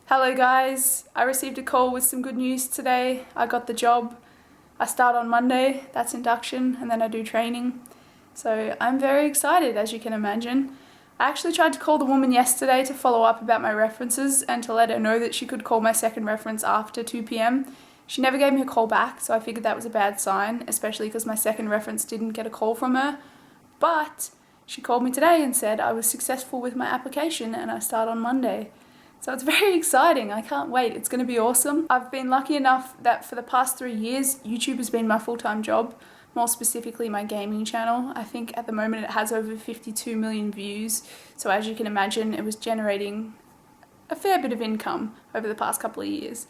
Hello guys, I received a call with some good news today. I got the job. I start on Monday, that's induction, and then I do training. So I'm very excited, as you can imagine. I actually tried to call the woman yesterday to follow up about my references and to let her know that she could call my second reference after 2 p.m. She never gave me a call back, so I figured that was a bad sign, especially because my second reference didn't get a call from her. But she called me today and said I was successful with my application and I start on Monday. So it's very exciting. I can't wait. It's going to be awesome. I've been lucky enough that for the past 3 years, YouTube has been my full-time job, more specifically my gaming channel. I think at the moment it has over 52 million views. So as you can imagine, it was generating a fair bit of income over the past couple of years.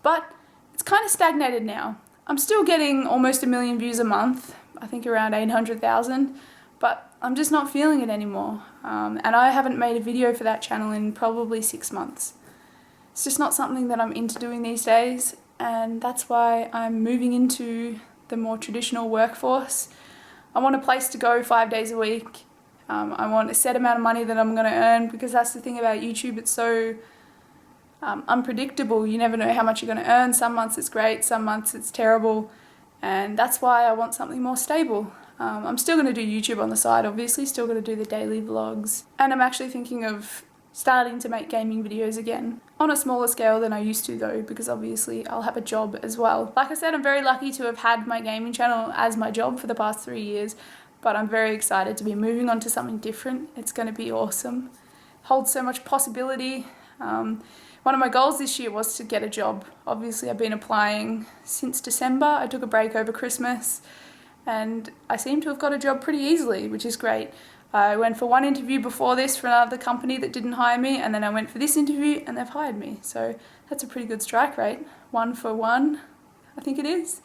But it's kind of stagnated now. I'm still getting almost 1 million views a month, I think around 800,000. But I'm just not feeling it anymore. And I haven't made a video for that channel in probably 6 months. It's just not something that I'm into doing these days, and that's why I'm moving into the more traditional workforce. I want a place to go 5 days a week. I want a set amount of money that I'm going to earn, because that's the thing about YouTube, it's so unpredictable. You never know how much you're going to earn. Some months it's great, some months it's terrible, and that's why I want something more stable. I'm still going to do YouTube on the side, obviously, still going to do the daily vlogs. And I'm actually thinking of starting to make gaming videos again. On a smaller scale than I used to though, because obviously I'll have a job as well. Like I said, I'm very lucky to have had my gaming channel as my job for the past 3 years, but I'm very excited to be moving on to something different. It's going to be awesome. Holds so much possibility. One of my goals this year was to get a job. Obviously I've been applying since December. I took a break over Christmas, and I seem to have got a job pretty easily, which is great. I went for one interview before this for another company that didn't hire me, and then I went for this interview and they've hired me. So that's a pretty good strike rate. 1 for 1, I think it is.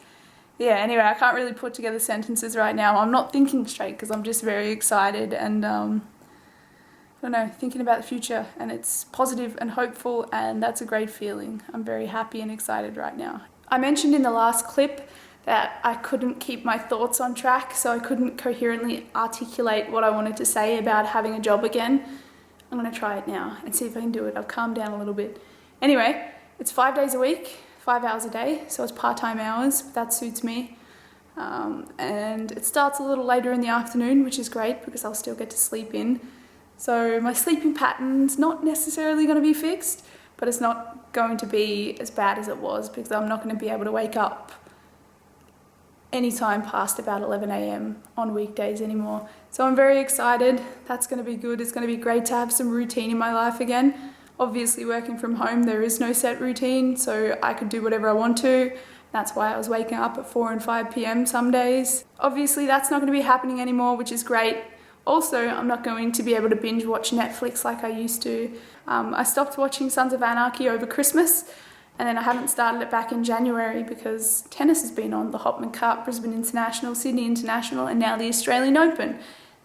Yeah, anyway, I can't really put together sentences right now. I'm not thinking straight because I'm just very excited and I don't know, thinking about the future, and it's positive and hopeful, and that's a great feeling. I'm very happy and excited right now. I mentioned in the last clip that I couldn't keep my thoughts on track, so I couldn't coherently articulate what I wanted to say about having a job again. I'm going to try it now and see if I can do it. I'll calm down a little bit. Anyway, it's 5 days a week, 5 hours a day, so it's part-time hours, but that suits me. And it starts a little later in the afternoon, which is great because I'll still get to sleep in. So my sleeping pattern's not necessarily going to be fixed, but it's not going to be as bad as it was, because I'm not going to be able to wake up anytime past about 11 a.m. on weekdays anymore. So I'm very excited. That's going to be good. It's going to be great to have some routine in my life again. Obviously working from home, there is no set routine, so I could do whatever I want to. That's why I was waking up at 4 and 5 p.m. some days. Obviously that's not going to be happening anymore, which is great. Also, I'm not going to be able to binge watch Netflix like I used to. I stopped watching Sons of Anarchy over Christmas, and then I haven't started it back in January because tennis has been on. The Hopman Cup, Brisbane International, Sydney International, and now the Australian Open.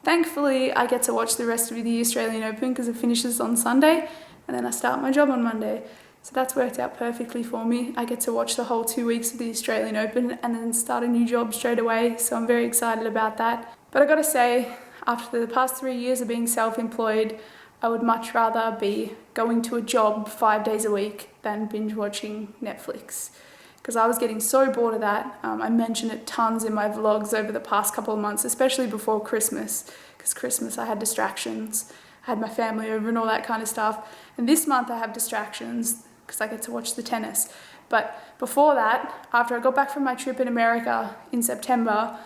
Thankfully, I get to watch the rest of the Australian Open because it finishes on Sunday, and then I start my job on Monday. So that's worked out perfectly for me. I get to watch the whole 2 weeks of the Australian Open and then start a new job straight away, so I'm very excited about that. But I gotta say, after the past 3 years of being self-employed, I would much rather be going to a job 5 days a week than binge watching Netflix, because I was getting so bored of that. I mentioned it tons in my vlogs over the past couple of months, especially before Christmas, because Christmas I had distractions. I had my family over and all that kind of stuff. And this month I have distractions because I get to watch the tennis. But before that, after I got back from my trip in America in September,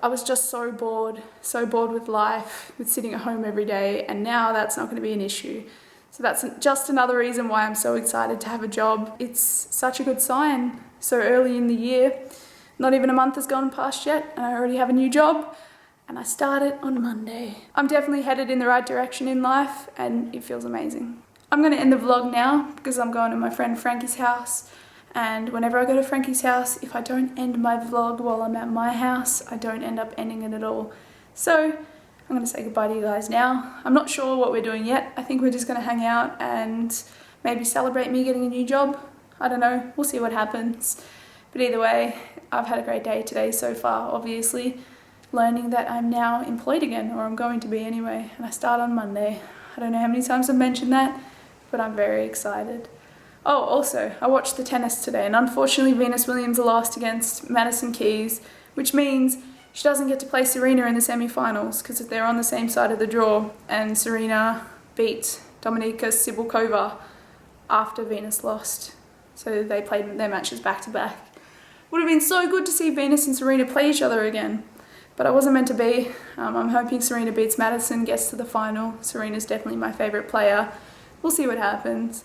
I was just so bored with life, with sitting at home every day, and now that's not going to be an issue. So that's just another reason why I'm so excited to have a job. It's such a good sign so early in the year. Not even a month has gone past yet, and I already have a new job, and I start it on Monday. I'm definitely headed in the right direction in life, and it feels amazing. I'm going to end the vlog now because I'm going to my friend Frankie's house. And whenever I go to Frankie's house, if I don't end my vlog while I'm at my house, I don't end up ending it at all. So I'm going to say goodbye to you guys now. I'm not sure what we're doing yet. I think we're just going to hang out and maybe celebrate me getting a new job. I don't know. We'll see what happens. But either way, I've had a great day today so far, obviously. Learning that I'm now employed again, or I'm going to be anyway, and I start on Monday. I don't know how many times I've mentioned that, but I'm very excited. Oh, also, I watched the tennis today, and unfortunately Venus Williams lost against Madison Keys, which means she doesn't get to play Serena in the semi-finals because they're on the same side of the draw, and Serena beat Dominika Cibulkova after Venus lost. So they played their matches back to back. Would have been so good to see Venus and Serena play each other again, but it wasn't meant to be. I'm hoping Serena beats Madison, gets to the final. Serena's definitely my favourite player. We'll see what happens.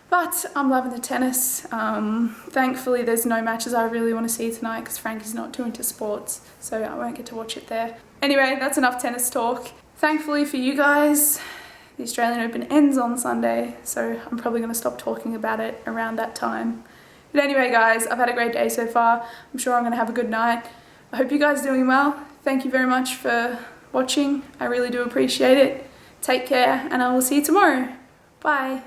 But I'm loving the tennis. Thankfully there's no matches I really want to see tonight because Frankie's not too into sports, so I won't get to watch it there. Anyway, that's enough tennis talk. Thankfully for you guys, the Australian Open ends on Sunday, so I'm probably going to stop talking about it around that time. But anyway guys, I've had a great day so far. I'm sure I'm going to have a good night. I hope you guys are doing well. Thank you very much for watching. I really do appreciate it. Take care, and I will see you tomorrow. Bye.